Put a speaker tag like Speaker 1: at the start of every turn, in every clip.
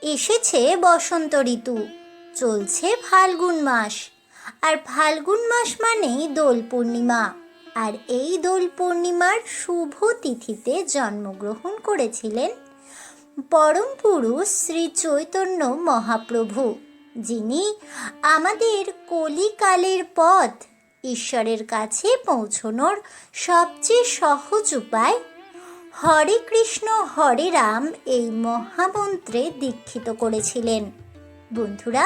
Speaker 1: এসেছে বসন্ত ঋতু, চলছে ফাল্গুন মাস। আর ফাল্গুন মাস মানেই দোল পূর্ণিমা। আর এই দোল পূর্ণিমার শুভ তিথিতে জন্মগ্রহণ করেছিলেন পরম পুরুষ শ্রী চৈতন্য মহাপ্রভু, যিনি আমাদের কলিকালের পথ ঈশ্বরের কাছে পৌঁছনোর সবচেয়ে সহজ উপায় হরে কৃষ্ণ হরে রাম এই মহামন্ত্রে দীক্ষিত করেছিলেন। বন্ধুরা,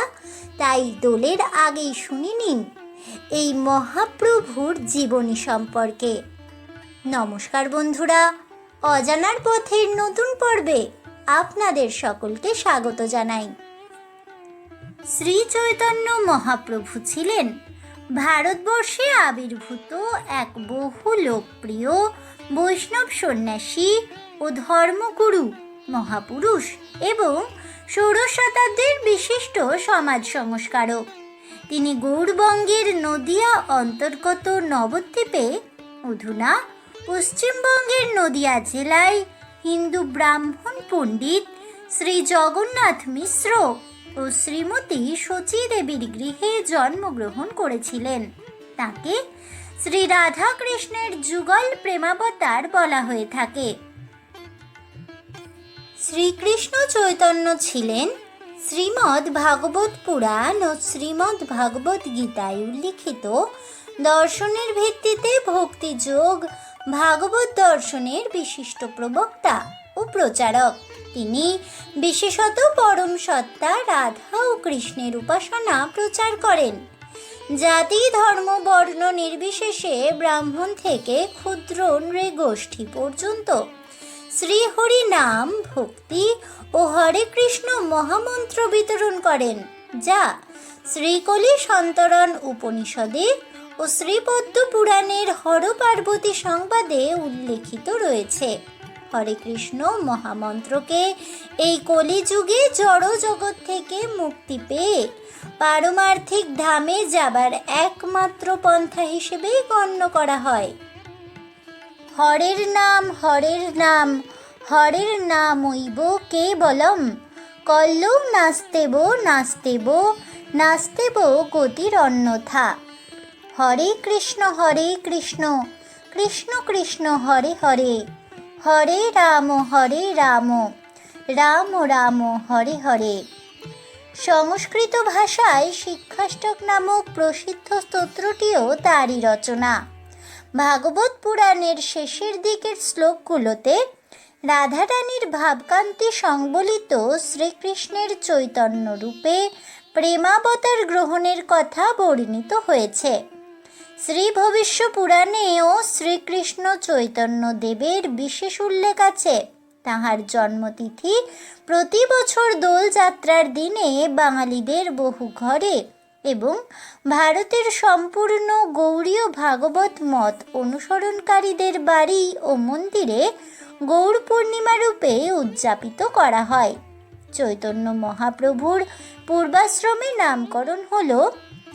Speaker 1: তাই দোলের আগেই শুনে নিন এই মহাপ্রভুর জীবনী সম্পর্কে। নমস্কার বন্ধুরা, অজানার পথের নতুন পর্বে আপনাদের সকলকে স্বাগত জানাই। শ্রী চৈতন্য মহাপ্রভু ছিলেন ভারতবর্ষে আবির্ভূত এক বহু লোকপ্রিয় বৈষ্ণব সন্ন্যাসী ও ধর্মগুরু মহাপুরুষ এবং ষোড়শ শতাব্দীর বিশিষ্ট সমাজ সংস্কারক। তিনি গৌড়বঙ্গের নদিয়া অন্তর্গত নবদ্বীপে, অধুনা পশ্চিমবঙ্গের নদিয়া জেলায়, হিন্দু ব্রাহ্মণ পণ্ডিত শ্রী জগন্নাথ মিশ্র ও শ্রীমতী শচী দেবীর গৃহে জন্মগ্রহণ করেছিলেন। তাকে শ্রী রাধা কৃষ্ণের যুগল প্রেমাবতার বলা হয়ে থাকে। শ্রীকৃষ্ণ চৈতন্য ছিলেন শ্রীমদ্ ভাগবত পুরাণ ও শ্রীমদ্ ভাগবত গীতায় উল্লিখিত দর্শনের ভিত্তিতে ভক্তিযোগ ভাগবত দর্শনের বিশিষ্ট প্রবক্তা ও প্রচারক। তিনি বিশেষত পরম সত্তা রাধা ও কৃষ্ণের উপাসনা প্রচার করেন। জাতি ধর্ম বর্ণ নির্বিশেষে ব্রাহ্মণ থেকে ক্ষুদ্র নৃগোষ্ঠী পর্যন্ত শ্রীহরি নাম ভক্তি ও হরে কৃষ্ণ মহামন্ত্র বিতরণ করেন, যা শ্রীকলি সন্তরণ উপনিষদে ও শ্রীপদ্ম পুরাণের হর পার্বতী সংবাদে উল্লেখিত রয়েছে। হরে কৃষ্ণ মহামন্ত্রকে এই কলিযুগে জড় জগৎ থেকে মুক্তি পেয়ে পারমার্থিক ধামে যাবার একমাত্র পন্থা হিসেবেই গণ্য করা হয়। হরের নাম হরের নাম হরের নামৈব কেবলম, কল্লৌ নাস্তেব নাস্তেব নাস্তেব গতির অন্যথা। হরে কৃষ্ণ কৃষ্ণ কৃষ্ণ হরে হরে, হরে রাম রাম রাম হরে হরে। সংস্কৃত ভাষায় শিক্ষাষ্টক নামক প্রসিদ্ধ স্তোত্রটিও তারই রচনা। ভাগবত পুরাণের শেষের দিকের শ্লোকগুলোতে রাধারানীর ভাবকান্তি সংবলিত শ্রীকৃষ্ণের চৈতন্য রূপে প্রেমাবতার গ্রহণের কথা বর্ণিত হয়েছে। শ্রী ভবিষ্য পুরাণেও শ্রীকৃষ্ণ চৈতন্য দেবের বিশেষ উল্লেখ আছে। তাহার জন্মতিথি প্রতি বছর দোলযাত্রার দিনে বাঙালিদের বহু ঘরে এবং ভারতের সম্পূর্ণ গৌড়ীয় ভাগবত মত অনুসরণকারীদের বাড়ি ও মন্দিরে গৌড় পূর্ণিমা রূপে উদযাপিত করা হয়। চৈতন্য মহাপ্রভুর পূর্বাশ্রমে নামকরণ হল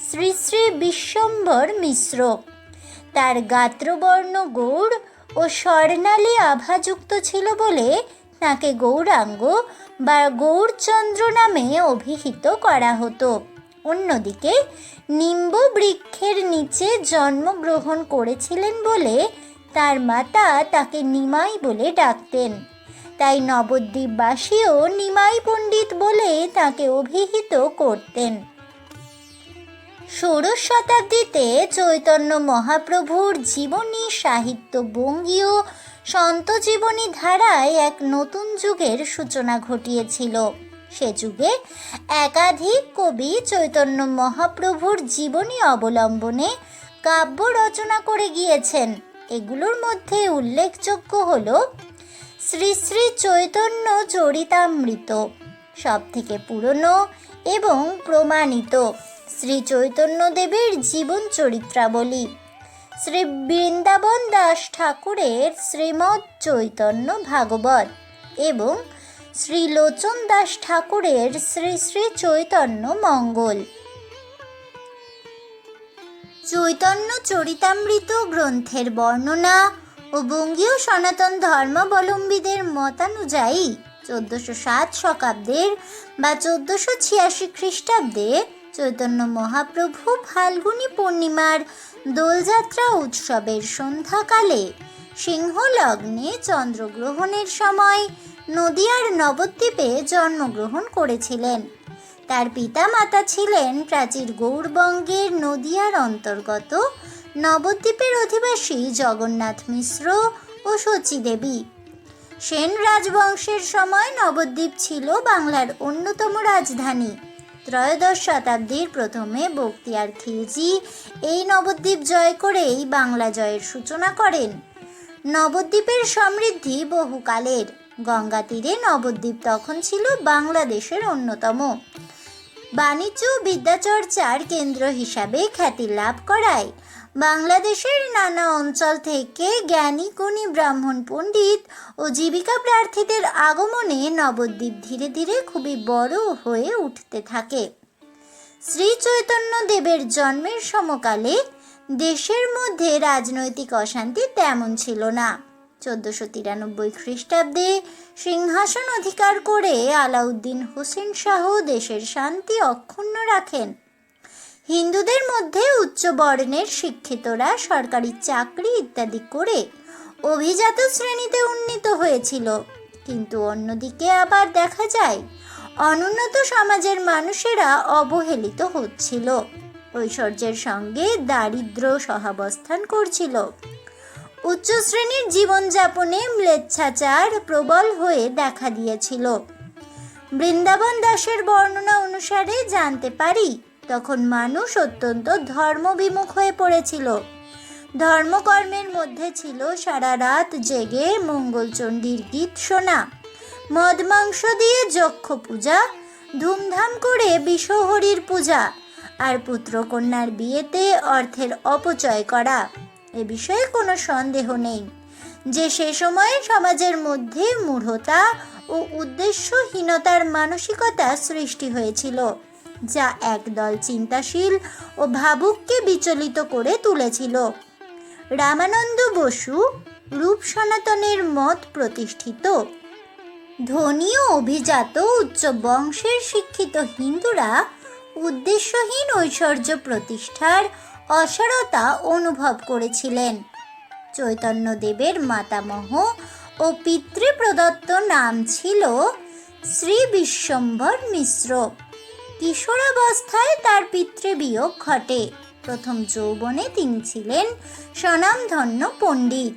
Speaker 1: শ্রী শ্রী বিশ্বম্ভর মিশ্র। তার গাত্রবর্ণ গৌড় ও স্বর্ণালী আভাযুক্ত ছিল বলে তাকে গৌরাঙ্গ বা গৌরচন্দ্র নামে অভিহিত করা হতো। অন্যদিকে নিম্ব বৃক্ষের নিচে জন্মগ্রহণ করেছিলেন বলে তার মাতা তাকে নিমাই বলে ডাকতেন। তাই নবদ্বীপবাসীও নিমাই পণ্ডিত বলে তাকে অভিহিত করতেন। ষোড়শ শতাব্দীতে চৈতন্য মহাপ্রভুর জীবনী সাহিত্য বঙ্গীয় সন্ত জীবনী ধারায় এক নতুন যুগের সূচনা ঘটিয়েছিল। সে যুগে একাধিক কবি চৈতন্য মহাপ্রভুর জীবনী অবলম্বনে কাব্য রচনা করে গিয়েছেন। এগুলোর মধ্যে উল্লেখযোগ্য হল শ্রী শ্রী চৈতন্য চরিতামৃত, সব থেকে পুরনো এবং প্রমাণিত শ্রী চৈতন্য দেবের জীবন চরিত্রাবলী, শ্রী বৃন্দাবন দাস ঠাকুরের শ্রীমৎ চৈতন্য ভাগবত এবং শ্রী লোচন দাস ঠাকুরের শ্রী শ্রী চৈতন্য মঙ্গল। চৈতন্য চরিতামৃত গ্রন্থের বর্ণনা ও বঙ্গীয় সনাতন ধর্মাবলম্বীদের মতানুযায়ী 1407 শকাব্দের বা 1486 খ্রিস্টাব্দে চৈতন্য মহাপ্রভু ফাল্গুনী পূর্ণিমার দোলযাত্রা উৎসবের সন্ধ্যাকালে সিংহ লগ্নে চন্দ্রগ্রহণের সময় নদিয়ার নবদ্বীপে জন্মগ্রহণ করেছিলেন। তার পিতা মাতা ছিলেন প্রাচীর গৌড়বঙ্গের নদিয়ার অন্তর্গত নবদ্বীপের অধিবাসী জগন্নাথ মিশ্র ও শচীদেবী। সেন রাজবংশের সময় নবদ্বীপ ছিল বাংলার অন্যতম রাজধানী। ত্রয়োদশ শতাব্দীর প্রথমে বখতিয়ার খিলজি এই নবদ্বীপ জয় করেই বাংলা জয়ের সূচনা করেন। নবদ্বীপের সমৃদ্ধি বহুকালের। গঙ্গা তীরে নবদ্বীপ তখন ছিল বাংলাদেশের অন্যতম বাণিজ্য বিদ্যাচর্চার কেন্দ্র হিসাবে খ্যাতি লাভ করায় বাংলাদেশের নানা অঞ্চল থেকে জ্ঞানী গুণী ব্রাহ্মণ পণ্ডিত ও জীবিকা প্রার্থীদের আগমনে নবদ্বীপ ধীরে ধীরে খুবই বড় হয়ে উঠতে থাকে। শ্রী চৈতন্য দেবের জন্মের সমকালে দেশের মধ্যে রাজনৈতিক অশান্তি তেমন ছিল না। 1493 খ্রিস্টাব্দে সিংহাসন অধিকার করে আলাউদ্দিন হোসেন শাহ দেশের শান্তি অক্ষুণ্ণ রাখেন। হিন্দুদের মধ্যে উচ্চ বর্ণের শিক্ষিতরা সরকারি চাকরি ইত্যাদি করে অভিজাত শ্রেণীতে উন্নীত হয়েছিল, কিন্তু অন্যদিকে আবার দেখা যায় অনুন্নত সমাজের মানুষেরা অবহেলিত হচ্ছিল, ঐশ্বর্যের সঙ্গে দারিদ্র সহাবস্থান করছিল। উচ্চ শ্রেণীর জীবনযাপনে ম্লেচ্ছাচার প্রবল হয়ে দেখা দিয়েছিল। বৃন্দাবন দাসের বর্ণনা অনুসারে জানতে পারি তখন মানুষ অত্যন্ত ধর্মবিমুখ হয়ে পড়েছিল। ধর্মকর্মের মধ্যে ছিল সারা রাত জেগে মঙ্গলচণ্ডীর গীত শোনা, মদ মাংস দিয়ে যক্ষ পূজা, ধুমধাম করে বিশ্বহরির পূজা আর পুত্রকন্যার বিয়েতে অর্থের অপচয় করা। এ বিষয়ে কোনো সন্দেহ নেই যে সে সময়ে সমাজের মধ্যে মূঢ়তা ও উদ্দেশ্যহীনতার মানসিকতা সৃষ্টি হয়েছিল, যা একদল চিন্তাশীল ও ভাবুককে বিচলিত করে তুলেছিল। রামানন্দ বসু রূপ সনাতনের মত প্রতিষ্ঠিত। ধনী ও অভিজাত উচ্চ বংশের শিক্ষিত হিন্দুরা উদ্দেশ্যহীন ঐশ্বর্য প্রতিষ্ঠার অসারতা অনুভব করেছিলেন। চৈতন্যদেবের মাতামহ ও পিতৃপ্রদত্ত নাম ছিল শ্রী বিশ্বম্ভর মিশ্র। কিশোরাবস্থায় তার পিতৃবিয়োগ ঘটে। প্রথম যৌবনে তিনি ছিলেন স্বনামধন্য পণ্ডিত।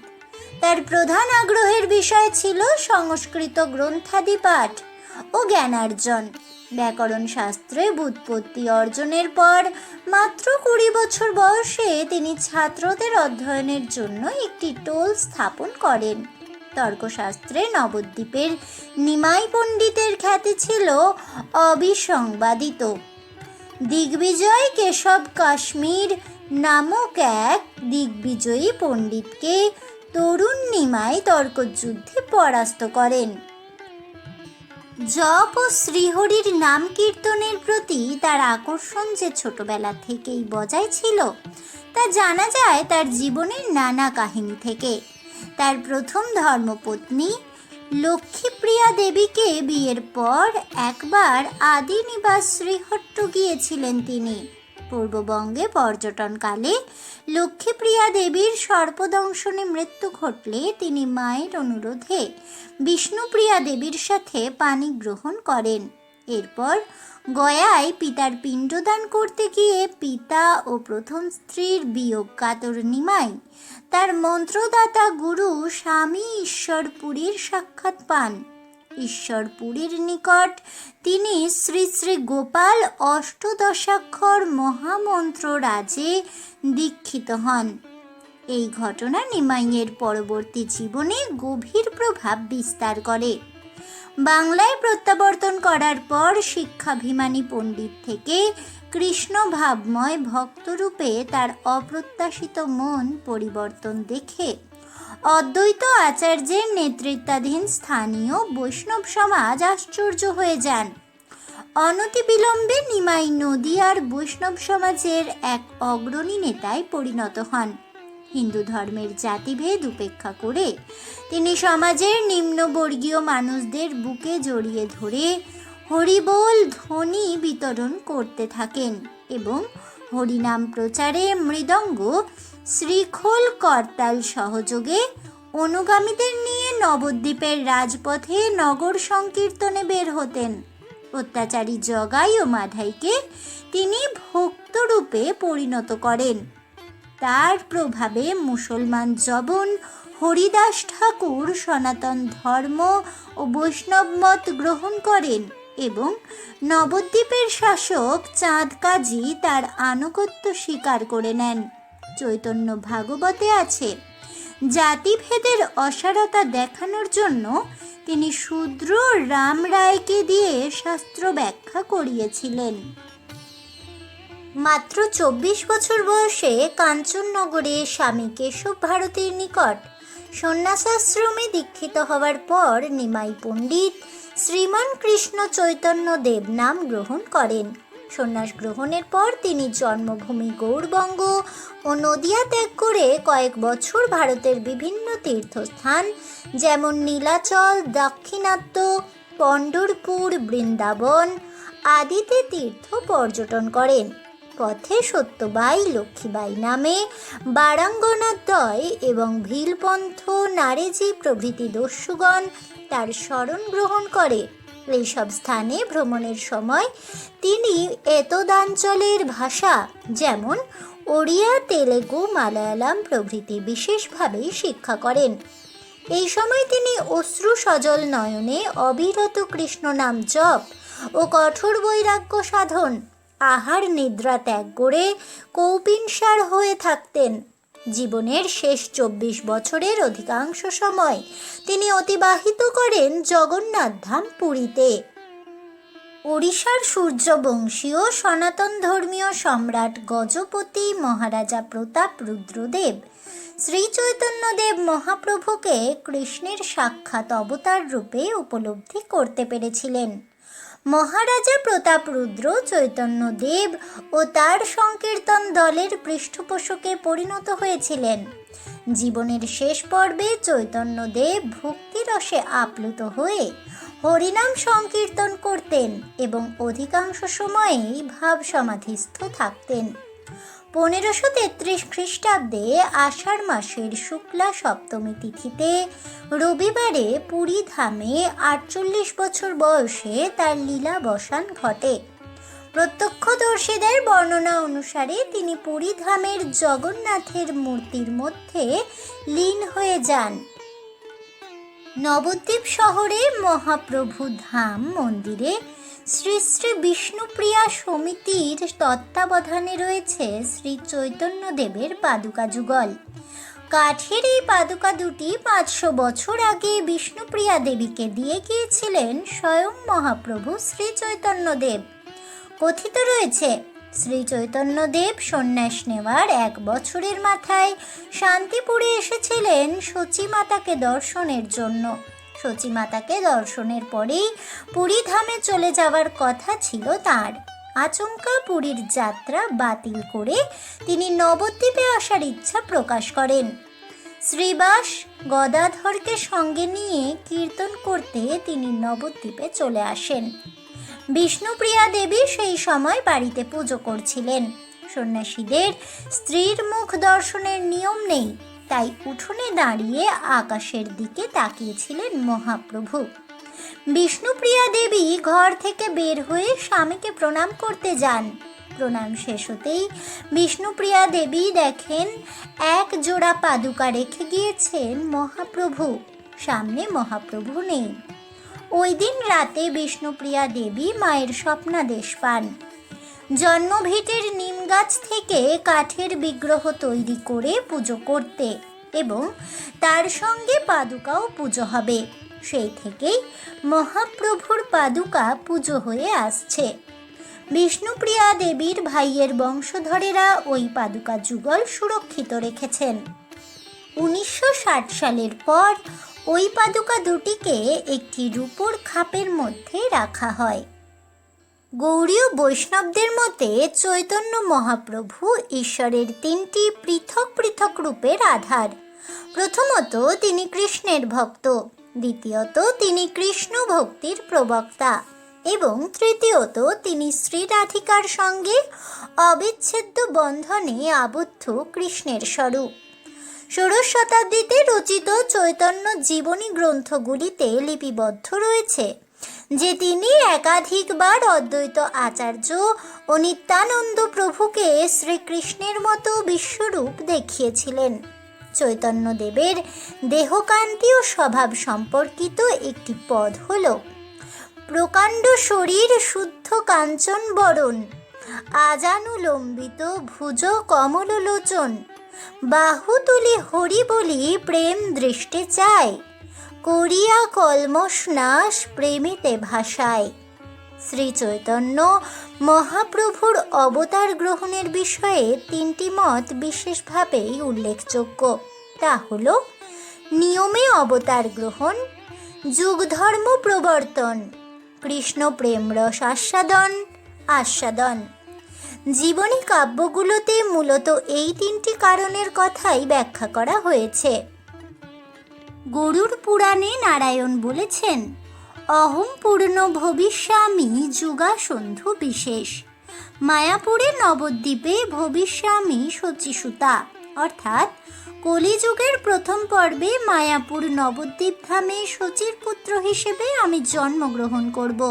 Speaker 1: তার প্রধান আগ্রহের বিষয় ছিল সংস্কৃত গ্রন্থাদি পাঠ ও জ্ঞানার্জন। ব্যাকরণ শাস্ত্রে ব্যুৎপত্তি অর্জনের পর মাত্র 20 বছর বয়সে তিনি ছাত্রদের অধ্যয়নের জন্য একটি টোল স্থাপন করেন। তর্কশাস্ত্রে নবদ্বীপের নিমাই পণ্ডিতের খ্যাতি ছিল অবিসংবাদিত। দিগ্বিজয় কেশব কাশ্মীর নামক এক দিগ্বিজয়ী পণ্ডিতকে তরুণ নিমাই তর্কযুদ্ধে পরাস্ত করেন। জপ ও শ্রীহরির নাম কীর্তনের প্রতি তার আকর্ষণ যে ছোটবেলা থেকেই বজায় ছিল তা জানা যায় তার জীবনের নানা কাহিনী থেকে। তার প্রথম ধর্মপত্নী লক্ষ্মীপ্রিয়া দেবীকে বিয়ের পর একবার আদি নিবাস শ্রীহট্ট গিয়েছিলেন তিনি। পূর্ববঙ্গে পর্যটনকালে লক্ষ্মীপ্রিয়া দেবীর সর্পদংশনে মৃত্যু ঘটলে তিনি মায়ের অনুরোধে বিষ্ণুপ্রিয়া দেবীর সাথে পানি গ্রহণ করেন। এরপর গয়ায় পিতার পিণ্ডদান করতে গিয়ে পিতা ও প্রথম স্ত্রীর বিয়োগ কাতর নিমাই তার মন্ত্রদাতা গুরু স্বামী ঈশ্বরপুরীর সাক্ষাৎ পান। ঈশ্বরপুরীর নিকট তিনি শ্রী শ্রী গোপাল অষ্টদশাক্ষর মহামন্ত্র রাজে দীক্ষিত হন। এই ঘটনা নিমাইয়ের পরবর্তী জীবনে গভীর প্রভাব বিস্তার করে। বাংলায় প্রত্যাবর্তন করার পর শিক্ষাভিমানী পণ্ডিত থেকে কৃষ্ণ ভাবময় ভক্তরূপে তার অপ্রত্যাশিত মন পরিবর্তন দেখে অদ্বৈত আচার্যের নেতৃত্বাধীন স্থানীয় বৈষ্ণব সমাজ আশ্চর্য হয়ে যান। অনতিবিলম্বে নিমাই নদিয়ার বৈষ্ণব সমাজের এক অগ্রণী নেতায় পরিণত হন। হিন্দু ধর্মের জাতিভেদ উপেক্ষা করে তিনি সমাজের নিম্নবর্গীয় মানুষদের বুকে জড়িয়ে ধরে হরিবোল ধ্বনি বিতরণ করতে থাকেন এবং হরিনাম প্রচারে মৃদঙ্গ, শ্রীখোল, করতাল সহযোগে অনুগামীদের নিয়ে নবদ্বীপের রাজপথে নগর সংকীর্তনে বের হতেন। অত্যাচারী জগাই ও মাধাইকে তিনি ভক্তরূপে পরিণত করেন। তার প্রভাবে মুসলমান জবন হরিদাস ঠাকুর সনাতন ধর্ম ও বৈষ্ণব মত গ্রহণ করেন এবং নবদ্বীপের শাসক চাঁদ কাজী তার আনুগত্য স্বীকার করে নেন। চৈতন্য ভাগবতে আছে, জাতিভেদের অসারতা দেখানোর জন্য তিনি শূদ্র রাম রায়কে দিয়ে শাস্ত্র ব্যাখ্যা করিয়েছিলেন। মাত্র 24 বছর বয়সে কাঞ্চননগরে স্বামী কেশব ভারতীর নিকট সন্ন্যাসাশ্রমে দীক্ষিত হওয়ার পর নিমাই পণ্ডিত শ্রীমান কৃষ্ণ চৈতন্য দেব নাম গ্রহণ করেন। সন্ন্যাস গ্রহণের পর তিনি জন্মভূমি গৌড়বঙ্গ ও নদিয়া ত্যাগ করে কয়েক বছর ভারতের বিভিন্ন তীর্থস্থান যেমন নীলাচল, দাক্ষিণাত্য, পণ্ডরপুর, বৃন্দাবন আদিতে তীর্থ পর্যটন করেন। পথে সত্যবাই, লক্ষ্মীবাই নামে বারাঙ্গনাদ্বয় এবং ভিলপন্থ, নারেজি প্রভৃতি দস্যুগণ তার শরণ গ্রহণ করে। এইসব স্থানে ভ্রমণের সময় তিনি এতদাঞ্চলের ভাষা যেমন ওড়িয়া, তেলেগু, মালায়ালাম প্রভৃতি বিশেষভাবে শিক্ষা করেন। এই সময় তিনি অশ্রু সজল নয়নে অবিরত কৃষ্ণ নাম জপ ও কঠোর বৈরাগ্য সাধন, আহার নিদ্রা ত্যাগ করে কৌপিনসার হয়ে থাকতেন। জীবনের শেষ 24 বছরের অধিকাংশ সময় তিনি অতিবাহিত করেন জগন্নাথ ধাম পুরীতে। ওড়িশার সূর্যবংশীয় সনাতন ধর্মীয় সম্রাট গজপতি মহারাজা প্রতাপ রুদ্রদেব শ্রী চৈতন্যদেব মহাপ্রভুকে কৃষ্ণের সাক্ষাৎ অবতার রূপে উপলব্ধি করতে পেরেছিলেন। মহারাজা প্রতাপ রুদ্র চৈতন্যদেব ও তার সংকীর্তন দলের পৃষ্ঠপোষকে পরিণত হয়েছিলেন। জীবনের শেষ পর্বে চৈতন্যদেব ভক্তিরসে আপ্লুত হয়ে হরিনাম সংকীর্তন করতেন এবং অধিকাংশ সময়েই ভাব সমাধিস্থ থাকতেন। 1533 খ্রিস্টাব্দে আষাঢ় মাসের শুক্লা সপ্তমী তিথিতে রবিবারে পুরী ধামে 48 বছর বয়সে তার লীলাবসান ঘটে। প্রত্যক্ষদর্শীদের বর্ণনা অনুসারে তিনি পুরী ধামের জগন্নাথের মূর্তির মধ্যে লীন হয়ে যান। নবদ্বীপ শহরে মহাপ্রভু ধাম মন্দিরে শ্রী শ্রী বিষ্ণুপ্রিয়া সমিতির তত্ত্বাবধানে রয়েছে শ্রী চৈতন্যদেবের পাদুকা যুগল। কাঠের এই পাদুকা দুটি 500 বছর আগে বিষ্ণুপ্রিয়া দেবীকে দিয়ে গিয়েছিলেন স্বয়ং মহাপ্রভু শ্রী চৈতন্যদেব। কথিত রয়েছে, শ্রী চৈতন্যদেব সন্ন্যাস নেওয়ার 1 বছরের মাথায় শান্তিপুরে এসেছিলেন সচিমাতাকে দর্শনের জন্য। সচিমাতাকে দর্শনের পরেই পুরী ধামে চলে যাওয়ার কথা ছিল তার। আচমকা পুরীর যাত্রা বাতিল করে তিনি নবদ্বীপে আসার ইচ্ছা প্রকাশ করেন। শ্রীবাস গদাধরকে সঙ্গে নিয়ে কীর্তন করতে তিনি নবদ্বীপে চলে আসেন। বিষ্ণুপ্রিয়া দেবী সেই সময় বাড়িতে পুজো করছিলেন। সন্ন্যাসীদের স্ত্রীর মুখ দর্শনের নিয়ম নেই, তাই উঠোনে দাঁড়িয়ে আকাশের দিকে তাকিয়েছিলেন মহাপ্রভু। বিষ্ণুপ্রিয়া দেবী ঘর থেকে বের হয়ে স্বামীকে প্রণাম করতে যান। প্রণাম শেষ হতেই বিষ্ণুপ্রিয়া দেবী দেখেন 1 জোড়া পাদুকা রেখে গিয়েছেন মহাপ্রভু, সামনে মহাপ্রভু নেই। ওই দিন রাতে বিষ্ণুপ্রিয়া দেবী মায়ের স্বপ্নাদেশ পান। জন্মভিটের নিম গাছ থেকে কাঠের বিগ্রহ তৈরি করে পুজো করতে এবং তার সঙ্গে পাদুকাও পুজো হবে। সেই থেকেই মহাপ্রভুর পাদুকা পুজো হয়ে আসছে। বিষ্ণুপ্রিয়া দেবীর ভাইয়ের বংশধরেরা ওই পাদুকা যুগল সুরক্ষিত রেখেছেন। 1960 সালের পর ওই পাদুকা দুটিকে একটি রূপোর খাপের মধ্যে রাখা হয়। গৌড়ীয় বৈষ্ণবদের মতে চৈতন্য মহাপ্রভু ঈশ্বরের তিনটি পৃথক পৃথক রূপের আধার। প্রথমত তিনি কৃষ্ণের ভক্ত, দ্বিতীয়ত তিনি কৃষ্ণ ভক্তির প্রবক্তা এবং তৃতীয়ত তিনি শ্রী রাধিকার সঙ্গে অবিচ্ছেদ্য বন্ধনে আবদ্ধ কৃষ্ণের স্বরূপ। ষোড়শ শতাব্দীতে রচিত চৈতন্য জীবনী গ্রন্থগুলিতে লিপিবদ্ধ রয়েছে যে তিনি একাধিকবার অদ্বৈত আচার্য ও নিত্যানন্দ প্রভুকে শ্রীকৃষ্ণের মতো বিশ্বরূপ দেখিয়েছিলেন। চৈতন্যদেবের দেহকান্তি ও স্বভাব সম্পর্কিত একটি পদ হল: প্রকাণ্ড শরীর, শুদ্ধ কাঞ্চন বরণ, আজানুলম্বিত ভুজ কমললোচন, বাহু তুলি হরি বলি প্রেম দৃষ্টে চায়, করিয়া কলমশ নাশ প্রেমেতে ভাষায়। শ্রী চৈতন্য মহাপ্রভুর অবতার গ্রহণের বিষয়ে তিনটি মত বিশেষভাবেই উল্লেখযোগ্য। তা হল নিয়মে অবতার গ্রহণ, যুগধর্ম প্রবর্তন, কৃষ্ণ প্রেম রস আস্বাদন। জীবনী কাব্যগুলোতে মূলত এই তিনটি কারণের কথাই ব্যাখ্যা করা হয়েছে। গরুড় পুরাণে নারায়ণ বলেছেন, অহম পূর্ণ ভবিষ্যামি যুগাসন্ধু বিশেষ, মায়াপুরে নবদ্বীপে ভবিষ্যামি শচীসুতা। অর্থাৎ কলিযুগের প্রথম পর্বে মায়াপুর নবদ্বীপ ধামে শচীর পুত্র হিসেবে আমি জন্মগ্রহণ করব।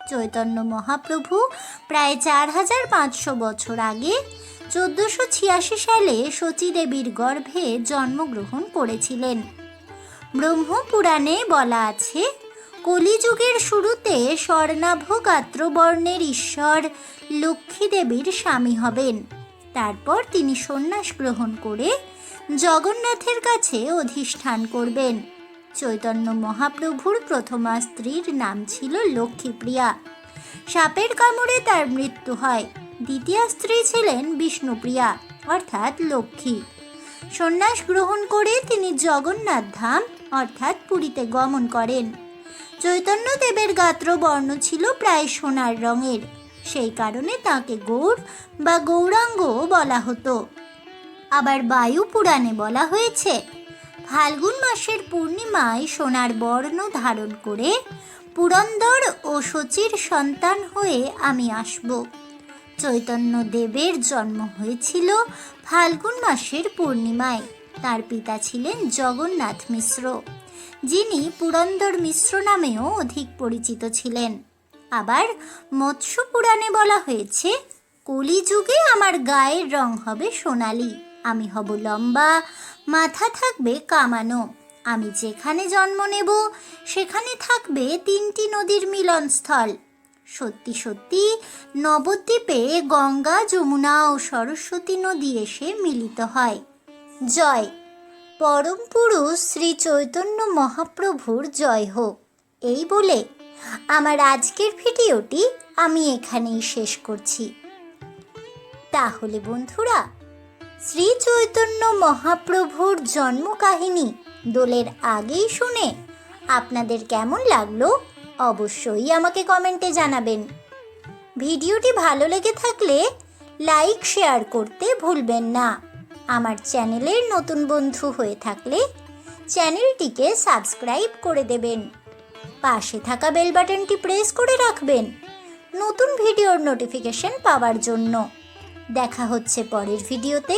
Speaker 1: চৈতন্য মহাপ্রভু প্রায় 4500 বছর আগে 1486 সালে শচীদেবীর গর্ভে জন্মগ্রহণ করেছিলেন। ব্রহ্মপুরাণে বলা আছে, কলিযুগের শুরুতে স্বর্ণাভ গাত্রবর্ণের ঈশ্বর লক্ষ্মী দেবীর স্বামী হবেন। তারপর তিনি সন্ন্যাস গ্রহণ করে জগন্নাথের কাছে অধিষ্ঠান করবেন। চৈতন্য মহাপ্রভুর প্রথমা স্ত্রীর নাম ছিল লক্ষ্মীপ্রিয়া। সাপের কামড়ে তার মৃত্যু হয়। দ্বিতীয় স্ত্রী ছিলেন বিষ্ণুপ্রিয়া অর্থাৎ লক্ষ্মী। সন্ন্যাস গ্রহণ করে তিনি জগন্নাথ ধাম অর্থাৎ পুরীতে গমন করেন। চৈতন্যদেবের গাত্রবর্ণ ছিল প্রায় সোনার রঙের, সেই কারণে তাঁকে গৌড় বা গৌরাঙ্গ বলা হতো। আবার বায়ু পুরাণে বলা হয়েছে, ফাল্গুন মাসের পূর্ণিমায় সোনার বর্ণ ধারণ করে পুরন্দর ও শচীর সন্তান হয়ে আমি আসব। চৈতন্যদেবের জন্ম হয়েছিল ফাল্গুন মাসের পূর্ণিমায়। তার পিতা ছিলেন জগন্নাথ মিশ্র, যিনি পুরন্দর মিশ্র নামেও অধিক পরিচিত ছিলেন। আবার মৎস্য পুরাণে বলা হয়েছে, কলিযুগে আমার গায়ের রং হবে সোনালি, আমি হব লম্বা, মাথা থাকবে কামানো, আমি যেখানে জন্ম নেব সেখানে থাকবে 3টি নদীর মিলনস্থল। সত্যি সত্যি নবদ্বীপে গঙ্গা, যমুনা ও সরস্বতী নদী এসে মিলিত হয়। জয় পরম পুরুষ শ্রী চৈতন্য মহাপ্রভুর জয় হোক। এই বলে আমার আজকের ভিডিওটি আমি এখানেই শেষ করছি। তাহলে বন্ধুরা, শ্রী চৈতন্য মহাপ্রভুর জন্ম কাহিনী দোলের আগেই শুনে আপনাদের কেমন লাগলো অবশ্যই আমাকে কমেন্টে জানাবেন। ভিডিওটি ভালো লেগে থাকলে লাইক শেয়ার করতে ভুলবেন না। আমার চ্যানেলের নতুন বন্ধু হয়ে থাকলে চ্যানেলটিকে সাবস্ক্রাইব করে দেবেন। পাশে থাকা বেল বাটনটি প্রেস করে রাখবেন নতুন ভিডিওর নোটিফিকেশন পাওয়ার জন্য। দেখা হচ্ছে পরের ভিডিওতে,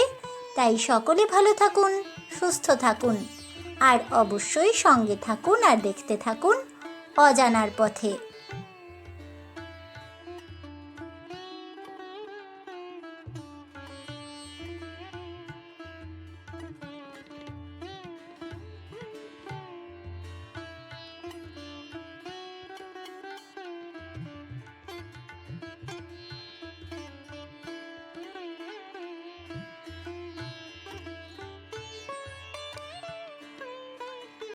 Speaker 1: তাই সকলে ভালো থাকুন, সুস্থ থাকুন আর অবশ্যই সঙ্গে থাকুন আর দেখতে থাকুন অজানার পথে।